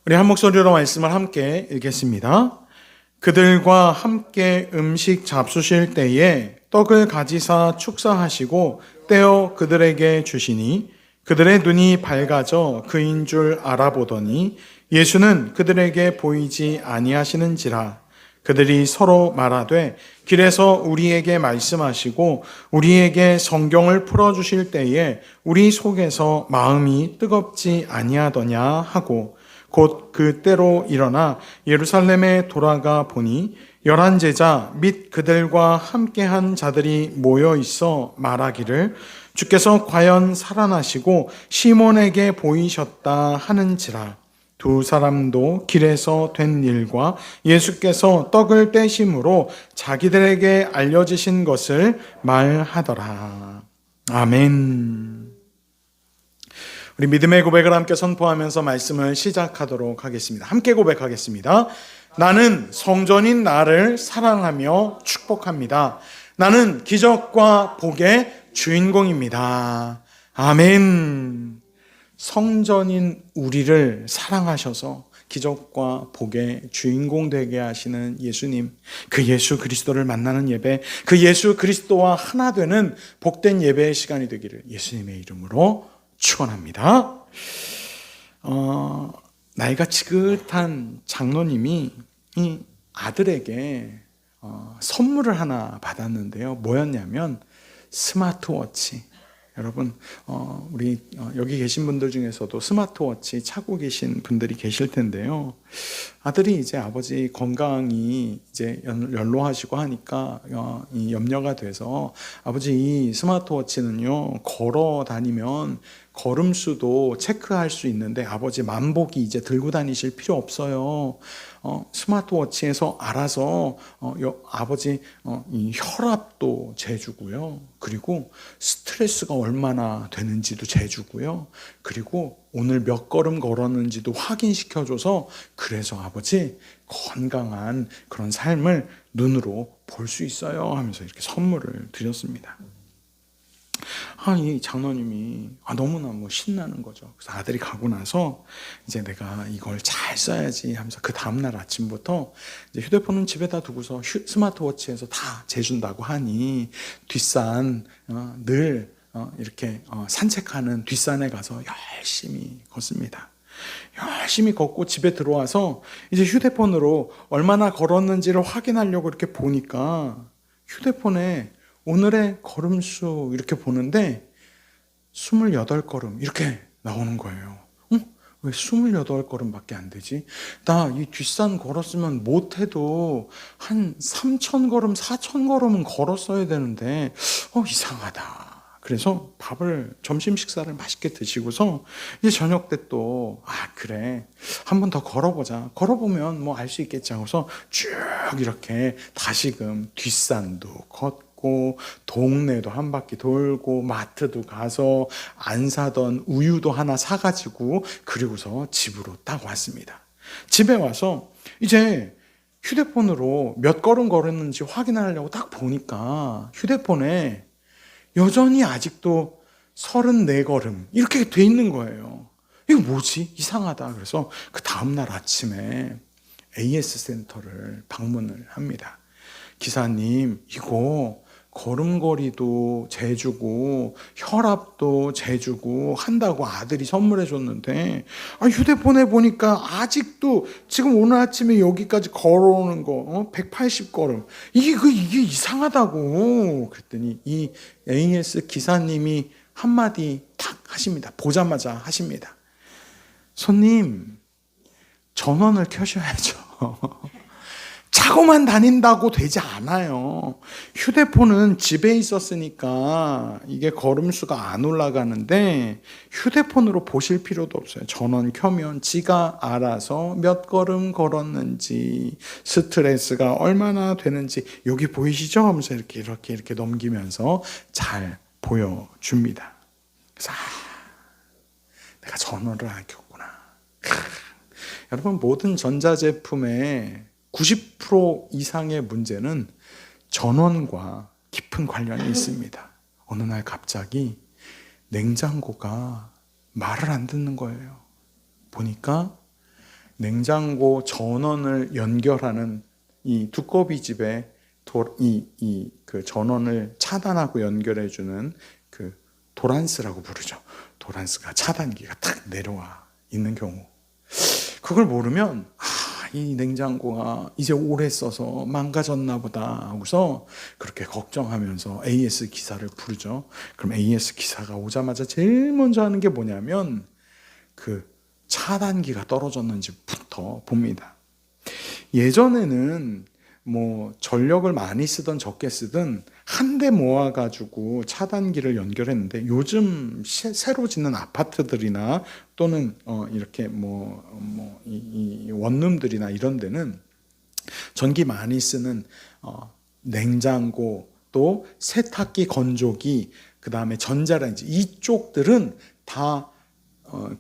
우리 한 목소리로 말씀을 함께 읽겠습니다. 그들과 함께 음식 잡수실 때에 떡을 가지사 축사하시고 떼어 그들에게 주시니 그들의 눈이 밝아져 그인 줄 알아보더니 예수는 그들에게 보이지 아니하시는지라. 그들이 서로 말하되 길에서 우리에게 말씀하시고 우리에게 성경을 풀어주실 때에 우리 속에서 마음이 뜨겁지 아니하더냐 하고 곧 그때로 일어나 예루살렘에 돌아가 보니 11 제자 및 그들과 함께한 자들이 모여 있어 말하기를 주께서 과연 살아나시고 시몬에게 보이셨다 하는지라. 두 사람도 길에서 된 일과 예수께서 떡을 떼심으로 자기들에게 알려지신 것을 말하더라. 아멘. 우리 믿음의 고백을 함께 선포하면서 말씀을 시작하도록 하겠습니다. 함께 고백하겠습니다. 나는 성전인 나를 사랑하며 축복합니다. 나는 기적과 복의 주인공입니다. 아멘. 성전인 우리를 사랑하셔서 기적과 복의 주인공 되게 하시는 예수님, 그 예수 그리스도를 만나는 예배, 그 예수 그리스도와 하나 되는 복된 예배의 시간이 되기를 예수님의 이름으로 축원합니다. 나이가 지긋한 장로님이 이 아들에게 선물을 하나 받았는데요. 뭐였냐면 스마트워치. 여러분, 우리 여기 계신 분들 중에서도 스마트워치 차고 계신 분들이 계실 텐데요. 아들이 이제 아버지 건강이 이제 연로하시고 하니까 이 염려가 돼서 아버지 이 스마트워치는요 걸어 다니면 걸음수도 체크할 수 있는데 아버지 만보기 이제 들고 다니실 필요 없어요. 스마트워치에서 알아서 아버지 이 혈압도 재주고요. 그리고 스트레스가 얼마나 되는지도 재주고요. 그리고 오늘 몇 걸음 걸었는지도 확인시켜줘서 그래서 아버지 건강한 그런 삶을 눈으로 볼 수 있어요 하면서 이렇게 선물을 드렸습니다. 이 장로님이 너무나 신나는 거죠. 그래서 아들이 가고 나서 이제 내가 이걸 잘 써야지 하면서 그 다음날 아침부터 이제 휴대폰은 집에다 두고서 스마트워치에서 다 재준다고 하니 뒷산 늘 이렇게 산책하는 뒷산에 가서 열심히 걷습니다. 열심히 걷고 집에 들어와서 이제 휴대폰으로 얼마나 걸었는지를 확인하려고 이렇게 보니까 휴대폰에 오늘의 걸음수 이렇게 보는데 28걸음 이렇게 나오는 거예요. 왜 28걸음밖에 안 되지? 나 이 뒷산 걸었으면 못해도 한 3,000걸음, 4,000걸음은 걸었어야 되는데 이상하다. 그래서 점심 식사를 맛있게 드시고서 이제 저녁 때 또 그래 한 번 더 걸어보자. 걸어보면 알 수 있겠지 하고서 쭉 이렇게 다시금 뒷산도 걷고 동네도 한 바퀴 돌고 마트도 가서 안 사던 우유도 하나 사가지고 그리고서 집으로 딱 왔습니다. 집에 와서 이제 휴대폰으로 몇 걸음 걸었는지 확인하려고 딱 보니까 휴대폰에 여전히 아직도 34걸음 이렇게 돼 있는 거예요. 이거 뭐지? 이상하다. 그래서 그 다음날 아침에 AS 센터를 방문을 합니다. 기사님, 이거 걸음걸이도 재주고 혈압도 재주고 한다고 아들이 선물해 줬는데 휴대폰에 보니까 아직도 지금 오늘 아침에 여기까지 걸어오는 거 180걸음 이게 이상하다고 그랬더니 이 AS 기사님이 한마디 탁 하십니다. 보자마자 하십니다. 손님, 전원을 켜셔야죠. 차고만 다닌다고 되지 않아요. 휴대폰은 집에 있었으니까 이게 걸음수가 안 올라가는데 휴대폰으로 보실 필요도 없어요. 전원 켜면 지가 알아서 몇 걸음 걸었는지 스트레스가 얼마나 되는지 여기 보이시죠? 하면서 이렇게 넘기면서 잘 보여줍니다. 그래서 내가 전원을 안 켰구나. 여러분, 모든 전자제품에 90% 이상의 문제는 전원과 깊은 관련이 있습니다. 어느 날 갑자기 냉장고가 말을 안 듣는 거예요. 보니까 냉장고 전원을 연결하는 이 두꺼비 집에 그 전원을 차단하고 연결해주는 그 도란스라고 부르죠. 도란스가 차단기가 탁 내려와 있는 경우, 그걸 모르면 이 냉장고가 이제 오래 써서 망가졌나 보다 하고서 그렇게 걱정하면서 AS 기사를 부르죠. 그럼 AS 기사가 오자마자 제일 먼저 하는 게 뭐냐면 그 차단기가 떨어졌는지부터 봅니다. 예전에는 뭐 전력을 많이 쓰든 적게 쓰든 한 대 모아가지고 차단기를 연결했는데, 요즘 새로 짓는 아파트들이나 또는 이렇게 이 원룸들이나 이런 데는 전기 많이 쓰는 냉장고, 또 세탁기, 건조기, 그 다음에 전자레인지, 이쪽들은 다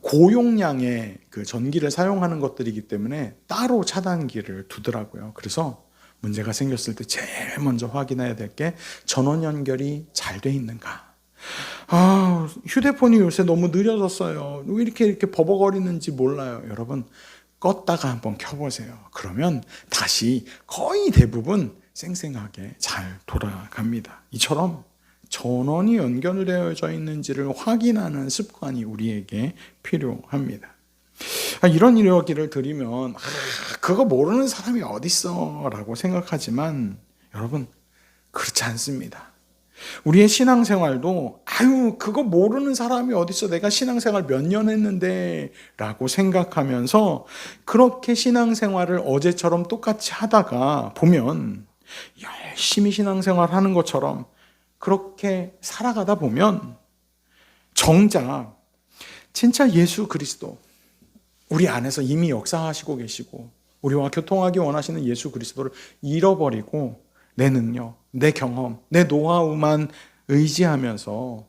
고용량의 그 전기를 사용하는 것들이기 때문에 따로 차단기를 두더라고요. 그래서 문제가 생겼을 때 제일 먼저 확인해야 될 게 전원 연결이 잘 돼 있는가. 휴대폰이 요새 너무 느려졌어요. 왜 이렇게 버벅거리는지 몰라요. 여러분, 껐다가 한번 켜보세요. 그러면 다시 거의 대부분 쌩쌩하게 잘 돌아갑니다. 이처럼 전원이 연결되어져 있는지를 확인하는 습관이 우리에게 필요합니다. 이런 이야기를 드리면 그거 모르는 사람이 어딨어 라고 생각하지만, 여러분, 그렇지 않습니다. 우리의 신앙생활도 그거 모르는 사람이 어딨어, 내가 신앙생활 몇 년 했는데 라고 생각하면서 그렇게 신앙생활을 어제처럼 똑같이 하다가 보면, 열심히 신앙생활 하는 것처럼 그렇게 살아가다 보면 정작 진짜 예수 그리스도, 우리 안에서 이미 역사하시고 계시고 우리와 교통하기 원하시는 예수 그리스도를 잃어버리고 내 능력, 내 경험, 내 노하우만 의지하면서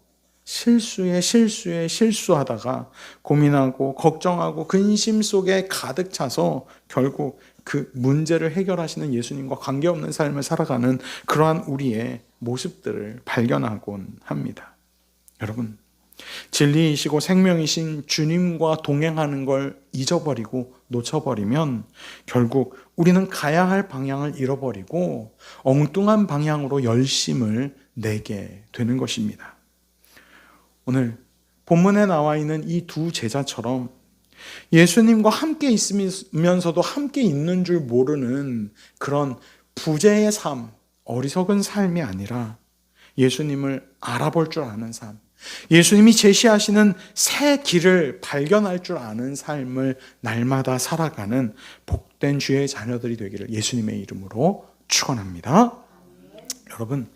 실수하다가 고민하고 걱정하고 근심 속에 가득 차서 결국 그 문제를 해결하시는 예수님과 관계없는 삶을 살아가는 그러한 우리의 모습들을 발견하곤 합니다. 여러분, 진리이시고 생명이신 주님과 동행하는 걸 잊어버리고 놓쳐버리면 결국 우리는 가야 할 방향을 잃어버리고 엉뚱한 방향으로 열심을 내게 되는 것입니다. 오늘 본문에 나와 있는 이 두 제자처럼 예수님과 함께 있으면서도 함께 있는 줄 모르는 그런 부재의 삶, 어리석은 삶이 아니라 예수님을 알아볼 줄 아는 삶, 예수님이 제시하시는 새 길을 발견할 줄 아는 삶을 날마다 살아가는 복된 주의 자녀들이 되기를 예수님의 이름으로 축원합니다. 여러분,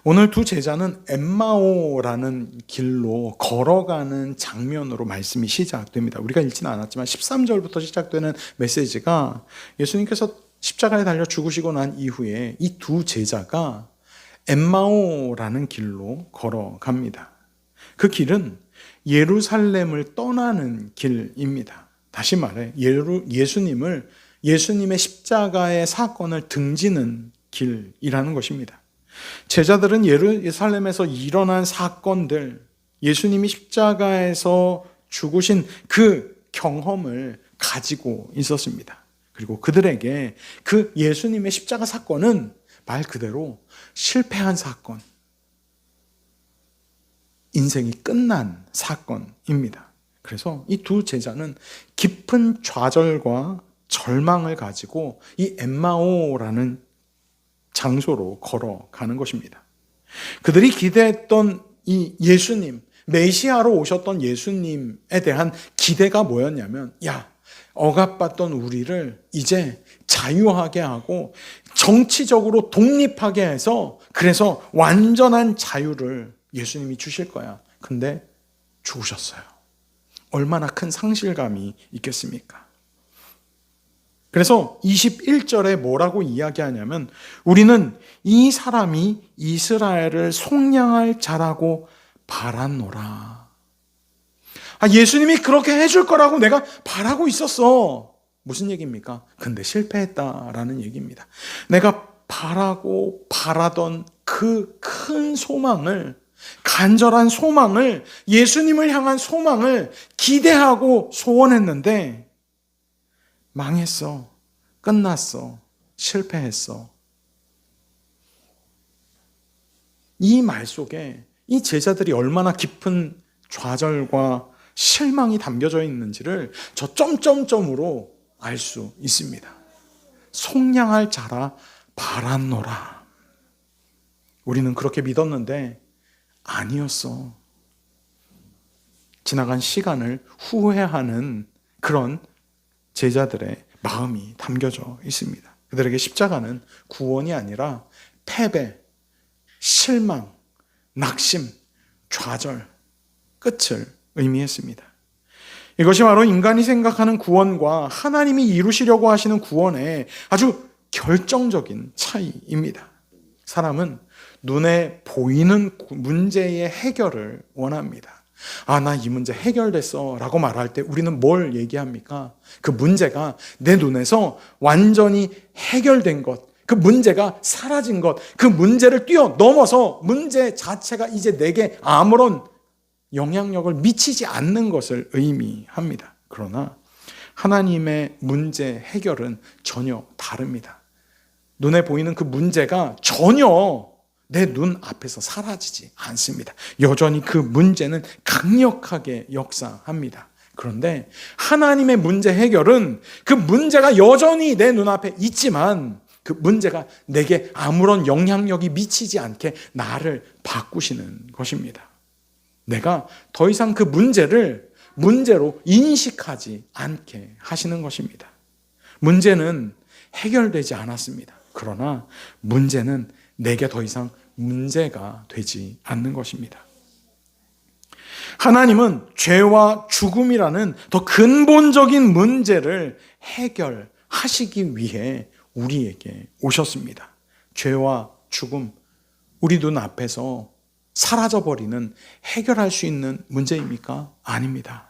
오늘 두 제자는 엠마오라는 길로 걸어가는 장면으로 말씀이 시작됩니다. 우리가 읽지는 않았지만 13절부터 시작되는 메시지가 예수님께서 십자가에 달려 죽으시고 난 이후에 이 두 제자가 엠마오라는 길로 걸어갑니다. 그 길은 예루살렘을 떠나는 길입니다. 다시 말해 예수님의 십자가의 사건을 등지는 길이라는 것입니다. 제자들은 예루살렘에서 일어난 사건들, 예수님이 십자가에서 죽으신 그 경험을 가지고 있었습니다. 그리고 그들에게 그 예수님의 십자가 사건은 말 그대로 실패한 사건, 인생이 끝난 사건입니다. 그래서 이 두 제자는 깊은 좌절과 절망을 가지고 이 엠마오라는 장소로 걸어가는 것입니다. 그들이 기대했던 이 예수님, 메시아로 오셨던 예수님에 대한 기대가 뭐였냐면, 억압받던 우리를 이제 자유하게 하고 정치적으로 독립하게 해서 그래서 완전한 자유를 예수님이 주실 거야. 근데 죽으셨어요. 얼마나 큰 상실감이 있겠습니까? 그래서 21절에 뭐라고 이야기하냐면, 우리는 이 사람이 이스라엘을 속량할 자라고 바랐노라. 예수님이 그렇게 해줄 거라고 내가 바라고 있었어. 무슨 얘기입니까? 근데 실패했다라는 얘기입니다. 내가 바라고 바라던 그 큰 소망을, 간절한 소망을, 예수님을 향한 소망을 기대하고 소원했는데 망했어. 끝났어. 실패했어. 이 말 속에 이 제자들이 얼마나 깊은 좌절과 실망이 담겨져 있는지를 저 점점점으로 알 수 있습니다. 속량할 자라 바랐노라. 우리는 그렇게 믿었는데 아니었어. 지나간 시간을 후회하는 그런 제자들의 마음이 담겨져 있습니다. 그들에게 십자가는 구원이 아니라 패배, 실망, 낙심, 좌절, 끝을 의미했습니다. 이것이 바로 인간이 생각하는 구원과 하나님이 이루시려고 하시는 구원의 아주 결정적인 차이입니다. 사람은 눈에 보이는 문제의 해결을 원합니다. 아, 나 이 문제 해결됐어 라고 말할 때 우리는 뭘 얘기합니까? 그 문제가 내 눈에서 완전히 해결된 것, 그 문제가 사라진 것, 그 문제를 뛰어넘어서 문제 자체가 이제 내게 아무런 영향력을 미치지 않는 것을 의미합니다. 그러나 하나님의 문제 해결은 전혀 다릅니다. 눈에 보이는 그 문제가 전혀 내 눈 앞에서 사라지지 않습니다. 여전히 그 문제는 강력하게 역사합니다. 그런데 하나님의 문제 해결은 그 문제가 여전히 내 눈앞에 있지만 그 문제가 내게 아무런 영향력이 미치지 않게 나를 바꾸시는 것입니다. 내가 더 이상 그 문제를 문제로 인식하지 않게 하시는 것입니다. 문제는 해결되지 않았습니다. 그러나 문제는 내게 더 이상 문제가 되지 않는 것입니다. 하나님은 죄와 죽음이라는 더 근본적인 문제를 해결하시기 위해 우리에게 오셨습니다. 죄와 죽음, 우리 눈 앞에서 사라져버리는 해결할 수 있는 문제입니까? 아닙니다.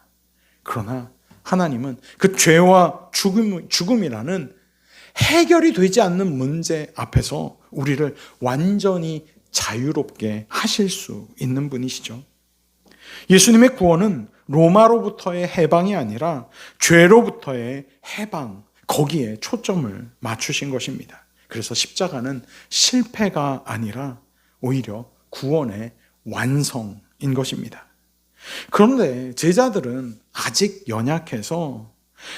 그러나 하나님은 그 죄와 죽음이라는 해결이 되지 않는 문제 앞에서 우리를 완전히 자유롭게 하실 수 있는 분이시죠. 예수님의 구원은 로마로부터의 해방이 아니라 죄로부터의 해방, 거기에 초점을 맞추신 것입니다. 그래서 십자가는 실패가 아니라 오히려 구원의 완성인 것입니다. 그런데 제자들은 아직 연약해서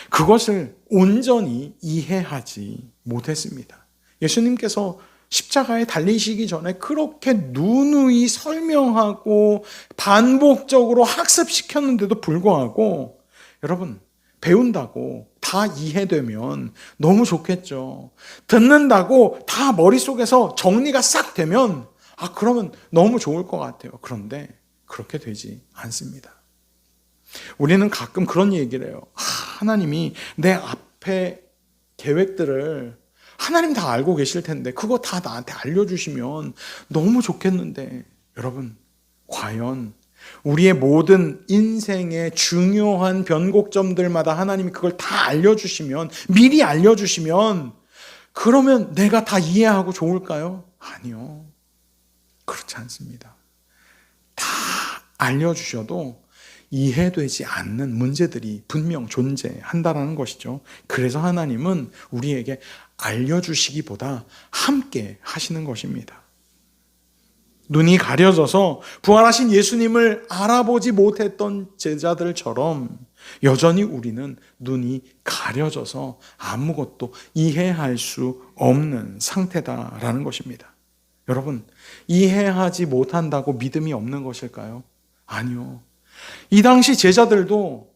그것을 온전히 이해하지 못했습니다. 예수님께서 십자가에 달리시기 전에 그렇게 누누이 설명하고 반복적으로 학습시켰는데도 불구하고 여러분, 배운다고 다 이해되면 너무 좋겠죠. 듣는다고 다 머릿속에서 정리가 싹 되면 그러면 너무 좋을 것 같아요. 그런데 그렇게 되지 않습니다. 우리는 가끔 그런 얘기를 해요. 하나님이 내 앞에 계획들을 하나님 다 알고 계실 텐데 그거 다 나한테 알려주시면 너무 좋겠는데 여러분, 과연 우리의 모든 인생의 중요한 변곡점들마다 하나님이 그걸 다 알려주시면, 미리 알려주시면 그러면 내가 다 이해하고 좋을까요? 아니요. 그렇지 않습니다. 다 알려주셔도 이해되지 않는 문제들이 분명 존재한다는 것이죠. 그래서 하나님은 우리에게 알려주시기보다 함께 하시는 것입니다. 눈이 가려져서 부활하신 예수님을 알아보지 못했던 제자들처럼 여전히 우리는 눈이 가려져서 아무것도 이해할 수 없는 상태다라는 것입니다. 여러분, 이해하지 못한다고 믿음이 없는 것일까요? 아니요. 이 당시 제자들도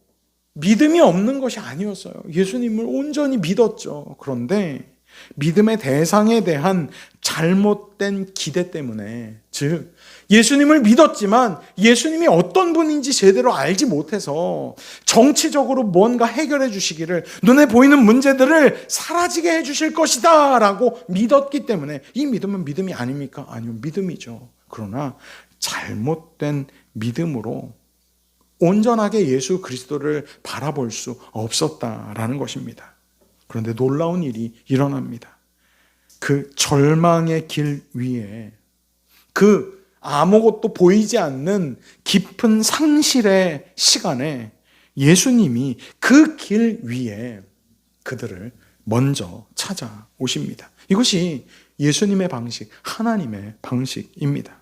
믿음이 없는 것이 아니었어요. 예수님을 온전히 믿었죠. 그런데 믿음의 대상에 대한 잘못된 기대 때문에, 즉 예수님을 믿었지만 예수님이 어떤 분인지 제대로 알지 못해서 정치적으로 뭔가 해결해 주시기를, 눈에 보이는 문제들을 사라지게 해 주실 것이다 라고 믿었기 때문에, 이 믿음은 믿음이 아닙니까? 아니요, 믿음이죠. 그러나 잘못된 믿음으로 온전하게 예수 그리스도를 바라볼 수 없었다라는 것입니다. 그런데 놀라운 일이 일어납니다. 그 절망의 길 위에, 그 아무것도 보이지 않는 깊은 상실의 시간에 예수님이 그 길 위에 그들을 먼저 찾아오십니다. 이것이 예수님의 방식, 하나님의 방식입니다.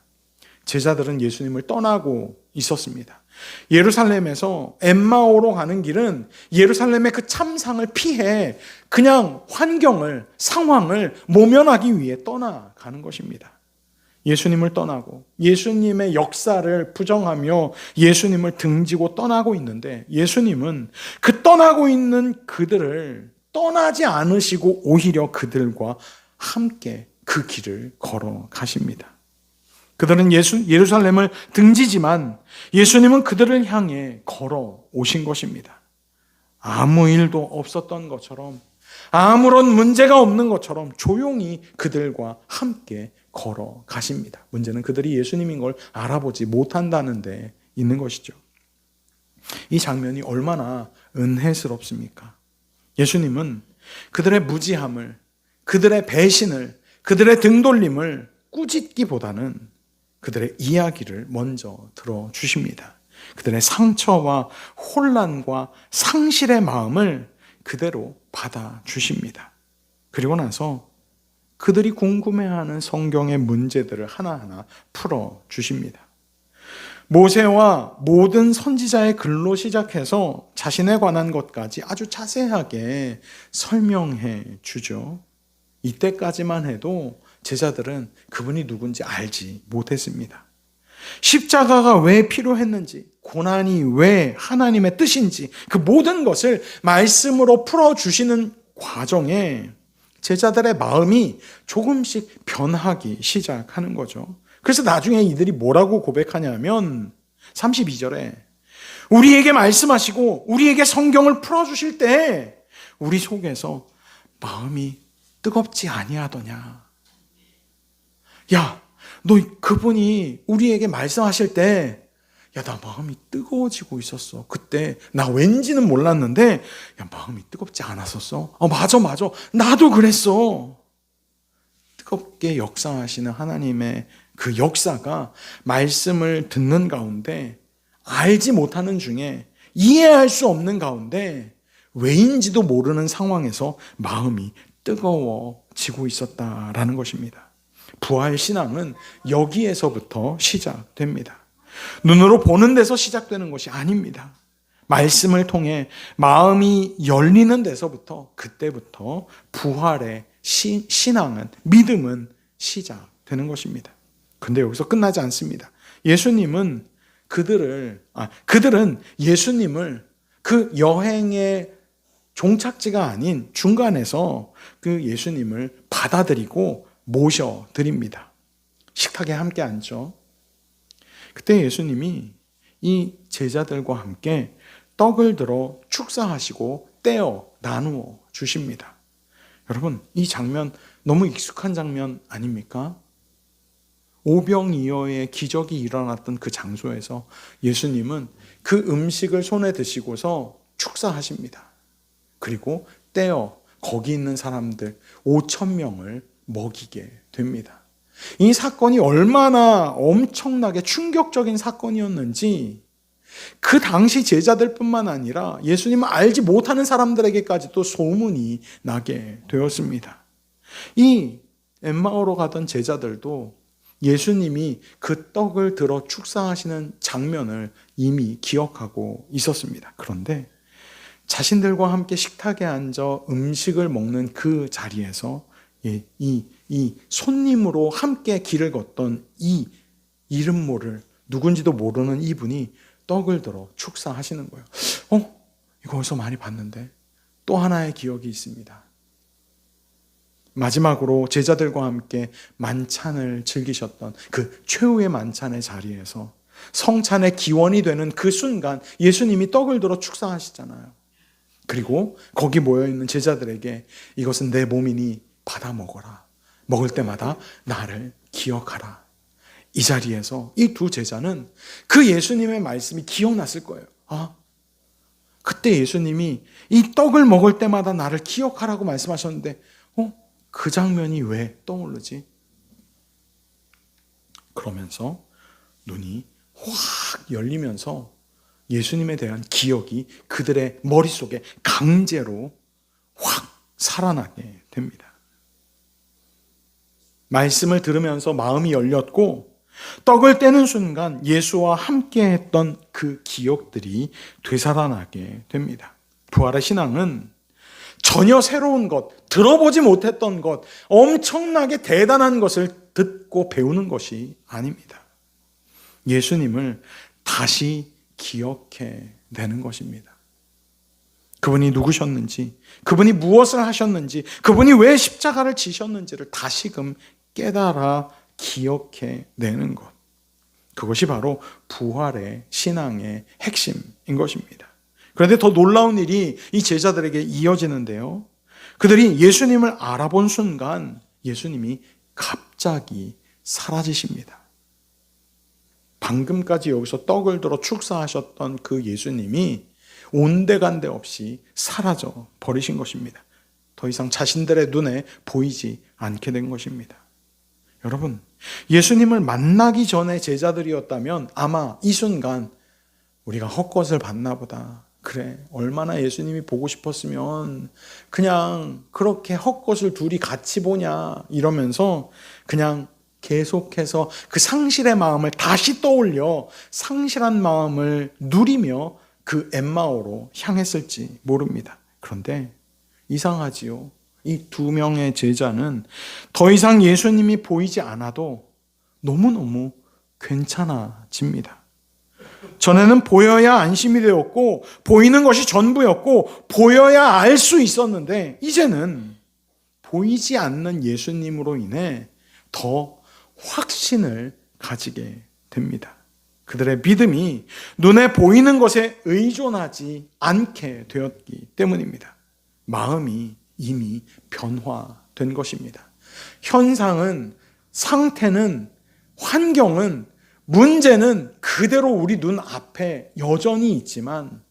제자들은 예수님을 떠나고 있었습니다. 예루살렘에서 엠마오로 가는 길은 예루살렘의 그 참상을 피해 그냥 환경을, 상황을 모면하기 위해 떠나가는 것입니다. 예수님을 떠나고 예수님의 역사를 부정하며 예수님을 등지고 떠나고 있는데, 예수님은 그 떠나고 있는 그들을 떠나지 않으시고 오히려 그들과 함께 그 길을 걸어가십니다. 그들은 예루살렘을 등지지만 예수님은 그들을 향해 걸어오신 것입니다. 아무 일도 없었던 것처럼, 아무런 문제가 없는 것처럼 조용히 그들과 함께 걸어가십니다. 문제는 그들이 예수님인 걸 알아보지 못한다는 데 있는 것이죠. 이 장면이 얼마나 은혜스럽습니까? 예수님은 그들의 무지함을, 그들의 배신을, 그들의 등돌림을 꾸짖기보다는 그들의 이야기를 먼저 들어주십니다. 그들의 상처와 혼란과 상실의 마음을 그대로 받아주십니다. 그리고 나서 그들이 궁금해하는 성경의 문제들을 하나하나 풀어주십니다. 모세와 모든 선지자의 글로 시작해서 자신에 관한 것까지 아주 자세하게 설명해 주죠. 이때까지만 해도 제자들은 그분이 누군지 알지 못했습니다. 십자가가 왜 필요했는지, 고난이 왜 하나님의 뜻인지, 그 모든 것을 말씀으로 풀어주시는 과정에 제자들의 마음이 조금씩 변하기 시작하는 거죠. 그래서 나중에 이들이 뭐라고 고백하냐면 32절에 우리에게 말씀하시고 우리에게 성경을 풀어주실 때 우리 속에서 마음이 뜨겁지 아니하더냐. 야, 너 그분이 우리에게 말씀하실 때 야, 나 마음이 뜨거워지고 있었어. 그때 나 왠지는 몰랐는데 야, 마음이 뜨겁지 않았었어? 맞아. 나도 그랬어. 뜨겁게 역사하시는 하나님의 그 역사가 말씀을 듣는 가운데, 알지 못하는 중에, 이해할 수 없는 가운데 왜인지도 모르는 상황에서 마음이 뜨거워지고 있었다라는 것입니다. 부활 신앙은 여기에서부터 시작됩니다. 눈으로 보는 데서 시작되는 것이 아닙니다. 말씀을 통해 마음이 열리는 데서부터, 그때부터 부활의 신앙은, 믿음은 시작되는 것입니다. 근데 여기서 끝나지 않습니다. 그들은 예수님을 그 여행의 종착지가 아닌 중간에서 그 예수님을 받아들이고 모셔드립니다. 식탁에 함께 앉죠. 그때 예수님이 이 제자들과 함께 떡을 들어 축사하시고 떼어 나누어 주십니다. 여러분, 이 장면 너무 익숙한 장면 아닙니까? 오병이어의 기적이 일어났던 그 장소에서 예수님은 그 음식을 손에 드시고서 축사하십니다. 그리고 떼어 거기 있는 사람들 5,000명을 먹이게 됩니다. 이 사건이 얼마나 엄청나게 충격적인 사건이었는지 그 당시 제자들뿐만 아니라 예수님을 알지 못하는 사람들에게까지도 소문이 나게 되었습니다. 이 엠마오로 가던 제자들도 예수님이 그 떡을 들어 축사하시는 장면을 이미 기억하고 있었습니다. 그런데 자신들과 함께 식탁에 앉아 음식을 먹는 그 자리에서 이 손님으로 함께 길을 걷던 이 이름 모를, 누군지도 모르는 이분이 떡을 들어 축사하시는 거예요. 이거 어디서 많이 봤는데? 또 하나의 기억이 있습니다. 마지막으로 제자들과 함께 만찬을 즐기셨던 그 최후의 만찬의 자리에서 성찬의 기원이 되는 그 순간 예수님이 떡을 들어 축사하시잖아요. 그리고 거기 모여있는 제자들에게 이것은 내 몸이니 받아 먹어라. 먹을 때마다 나를 기억하라. 이 자리에서 이 두 제자는 그 예수님의 말씀이 기억났을 거예요. 그때 예수님이 이 떡을 먹을 때마다 나를 기억하라고 말씀하셨는데 그 장면이 왜 떠오르지? 그러면서 눈이 확 열리면서 예수님에 대한 기억이 그들의 머릿속에 강제로 확 살아나게 됩니다. 말씀을 들으면서 마음이 열렸고 떡을 떼는 순간 예수와 함께 했던 그 기억들이 되살아나게 됩니다. 부활의 신앙은 전혀 새로운 것, 들어보지 못했던 것, 엄청나게 대단한 것을 듣고 배우는 것이 아닙니다. 예수님을 다시 기억해 내는 것입니다. 그분이 누구셨는지, 그분이 무엇을 하셨는지, 그분이 왜 십자가를 지셨는지를 다시금 깨달아 기억해 내는 것. 그것이 바로 부활의 신앙의 핵심인 것입니다. 그런데 더 놀라운 일이 이 제자들에게 이어지는데요. 그들이 예수님을 알아본 순간 예수님이 갑자기 사라지십니다. 방금까지 여기서 떡을 들어 축사하셨던 그 예수님이 온데간데 없이 사라져 버리신 것입니다. 더 이상 자신들의 눈에 보이지 않게 된 것입니다. 여러분, 예수님을 만나기 전에 제자들이었다면 아마 이 순간 우리가 헛것을 봤나 보다. 그래, 얼마나 예수님이 보고 싶었으면 그냥 그렇게 헛것을 둘이 같이 보냐 이러면서 그냥 계속해서 그 상실의 마음을 다시 떠올려 상실한 마음을 누리며 그 엠마오로 향했을지 모릅니다. 그런데 이상하지요. 이 두 명의 제자는 더 이상 예수님이 보이지 않아도 너무너무 괜찮아집니다. 전에는 보여야 안심이 되었고 보이는 것이 전부였고 보여야 알 수 있었는데 이제는 보이지 않는 예수님으로 인해 더 확신을 가지게 됩니다. 그들의 믿음이 눈에 보이는 것에 의존하지 않게 되었기 때문입니다. 마음이 이미 변화된 것입니다. 현상은, 상태는, 환경은, 문제는 그대로 우리 눈 앞에 여전히 있지만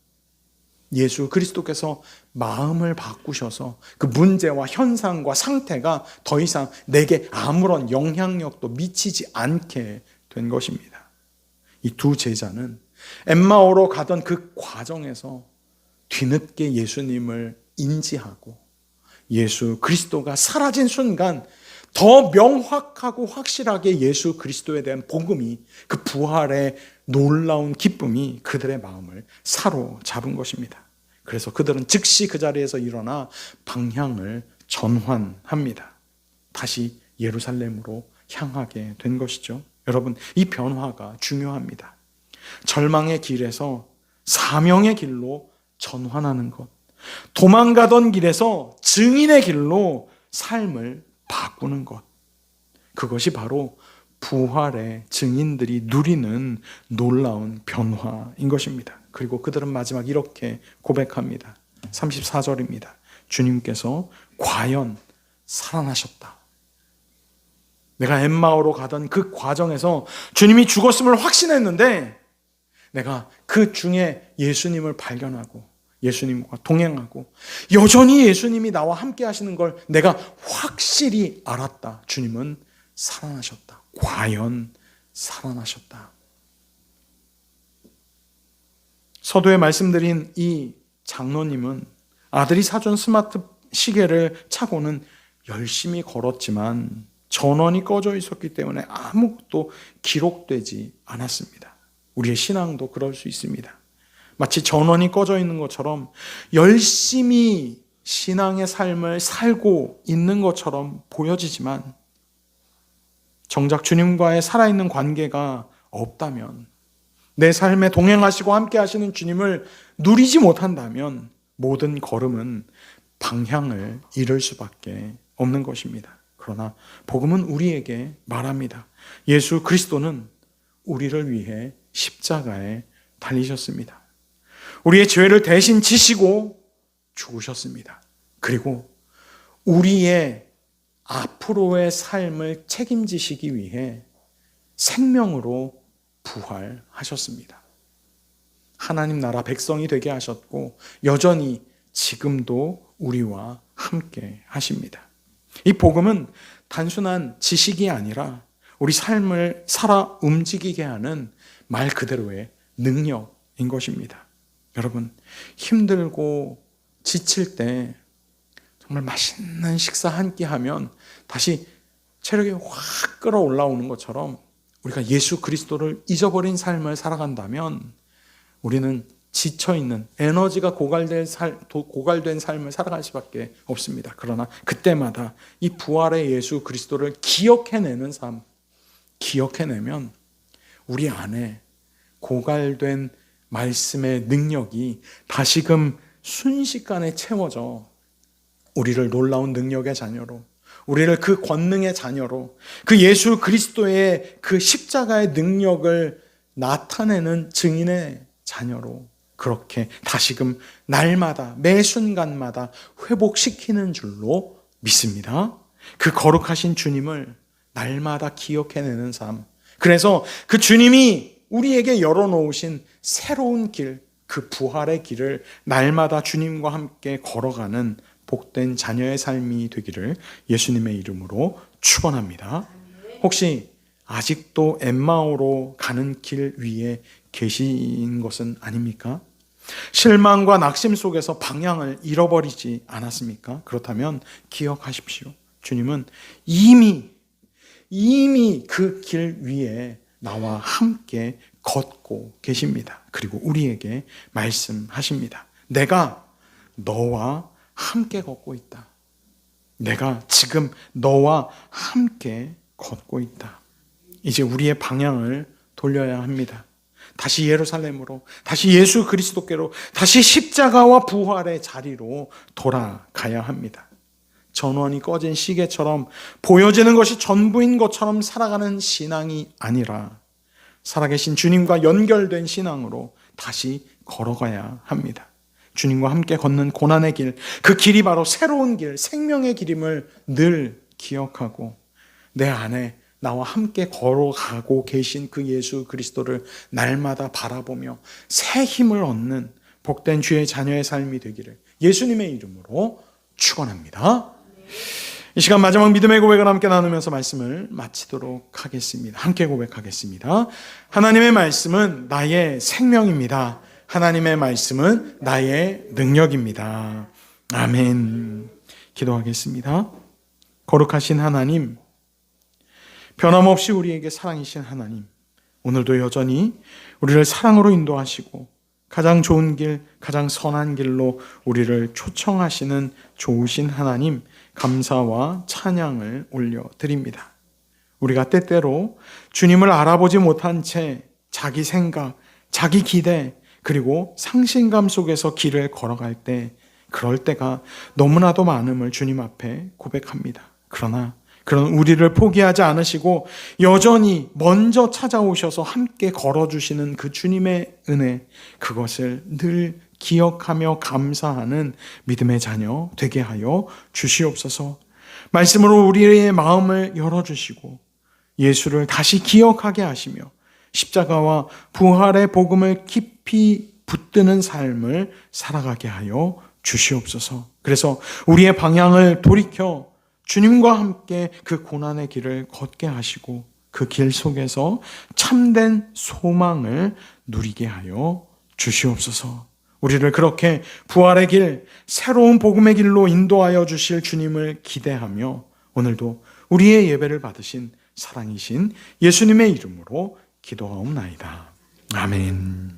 예수 그리스도께서 마음을 바꾸셔서 그 문제와 현상과 상태가 더 이상 내게 아무런 영향력도 미치지 않게 된 것입니다. 이 두 제자는 엠마오로 가던 그 과정에서 뒤늦게 예수님을 인지하고 예수 그리스도가 사라진 순간 더 명확하고 확실하게 예수 그리스도에 대한 복음이, 그 부활의 놀라운 기쁨이 그들의 마음을 사로잡은 것입니다. 그래서 그들은 즉시 그 자리에서 일어나 방향을 전환합니다. 다시 예루살렘으로 향하게 된 것이죠. 여러분, 이 변화가 중요합니다. 절망의 길에서 사명의 길로 전환하는 것, 도망가던 길에서 증인의 길로 삶을 바꾸는 것, 그것이 바로 부활의 증인들이 누리는 놀라운 변화인 것입니다. 그리고 그들은 마지막 이렇게 고백합니다. 34절입니다. 주님께서 과연 살아나셨다. 내가 엠마오로 가던 그 과정에서 주님이 죽었음을 확신했는데 내가 그 중에 예수님을 발견하고 예수님과 동행하고 여전히 예수님이 나와 함께 하시는 걸 내가 확실히 알았다. 주님은 살아나셨다. 과연 살아나셨다. 서두에 말씀드린 이 장로님은 아들이 사준 스마트 시계를 차고는 열심히 걸었지만 전원이 꺼져 있었기 때문에 아무것도 기록되지 않았습니다. 우리의 신앙도 그럴 수 있습니다. 마치 전원이 꺼져 있는 것처럼 열심히 신앙의 삶을 살고 있는 것처럼 보여지지만 정작 주님과의 살아있는 관계가 없다면, 내 삶에 동행하시고 함께 하시는 주님을 누리지 못한다면 모든 걸음은 방향을 잃을 수밖에 없는 것입니다. 그러나 복음은 우리에게 말합니다. 예수 그리스도는 우리를 위해 십자가에 달리셨습니다. 우리의 죄를 대신 지시고 죽으셨습니다. 그리고 우리의 앞으로의 삶을 책임지시기 위해 생명으로 부활하셨습니다. 하나님 나라 백성이 되게 하셨고 여전히 지금도 우리와 함께 하십니다. 이 복음은 단순한 지식이 아니라 우리 삶을 살아 움직이게 하는 말 그대로의 능력인 것입니다. 여러분, 힘들고 지칠 때 정말 맛있는 식사 한 끼 하면 다시 체력이 확 끌어올라오는 것처럼 우리가 예수 그리스도를 잊어버린 삶을 살아간다면 우리는 지쳐있는 에너지가 고갈된 삶을 살아갈 수밖에 없습니다. 그러나 그때마다 이 부활의 예수 그리스도를 기억해내는 삶, 기억해내면 우리 안에 고갈된 말씀의 능력이 다시금 순식간에 채워져 우리를 놀라운 능력의 자녀로, 우리를 그 권능의 자녀로, 그 예수 그리스도의 그 십자가의 능력을 나타내는 증인의 자녀로 그렇게 다시금 날마다 매 순간마다 회복시키는 줄로 믿습니다. 그 거룩하신 주님을 날마다 기억해내는 삶. 그래서 그 주님이 우리에게 열어놓으신 새로운 길, 그 부활의 길을 날마다 주님과 함께 걸어가는 복된 자녀의 삶이 되기를 예수님의 이름으로 축원합니다. 혹시 아직도 엠마오로 가는 길 위에 계신 것은 아닙니까? 실망과 낙심 속에서 방향을 잃어버리지 않았습니까? 그렇다면 기억하십시오. 주님은 이미 그 길 위에 나와 함께 걷고 계십니다. 그리고 우리에게 말씀하십니다. 내가 너와 함께 걷고 있다. 내가 지금 너와 함께 걷고 있다. 이제 우리의 방향을 돌려야 합니다. 다시 예루살렘으로, 다시 예수 그리스도께로, 다시 십자가와 부활의 자리로 돌아가야 합니다. 전원이 꺼진 시계처럼 보여지는 것이 전부인 것처럼 살아가는 신앙이 아니라 살아계신 주님과 연결된 신앙으로 다시 걸어가야 합니다. 주님과 함께 걷는 고난의 길, 그 길이 바로 새로운 길, 생명의 길임을 늘 기억하고 내 안에 나와 함께 걸어가고 계신 그 예수 그리스도를 날마다 바라보며 새 힘을 얻는 복된 주의 자녀의 삶이 되기를 예수님의 이름으로 축원합니다. 이 시간 마지막 믿음의 고백을 함께 나누면서 말씀을 마치도록 하겠습니다. 함께 고백하겠습니다. 하나님의 말씀은 나의 생명입니다. 하나님의 말씀은 나의 능력입니다. 아멘. 기도하겠습니다. 거룩하신 하나님, 변함없이 우리에게 사랑이신 하나님, 오늘도 여전히 우리를 사랑으로 인도하시고 가장 좋은 길, 가장 선한 길로 우리를 초청하시는 좋으신 하나님, 감사와 찬양을 올려드립니다. 우리가 때때로 주님을 알아보지 못한 채 자기 생각, 자기 기대, 그리고 상실감 속에서 길을 걸어갈 때, 그럴 때가 너무나도 많음을 주님 앞에 고백합니다. 그러나 그런 우리를 포기하지 않으시고 여전히 먼저 찾아오셔서 함께 걸어주시는 그 주님의 은혜, 그것을 늘 기억하며 감사하는 믿음의 자녀 되게 하여 주시옵소서. 말씀으로 우리의 마음을 열어주시고 예수를 다시 기억하게 하시며 십자가와 부활의 복음을 깊이 붙드는 삶을 살아가게 하여 주시옵소서. 그래서 우리의 방향을 돌이켜 주님과 함께 그 고난의 길을 걷게 하시고 그 길 속에서 참된 소망을 누리게 하여 주시옵소서. 우리를 그렇게 부활의 길, 새로운 복음의 길로 인도하여 주실 주님을 기대하며 오늘도 우리의 예배를 받으신 사랑이신 예수님의 이름으로 기도하옵나이다. 아멘.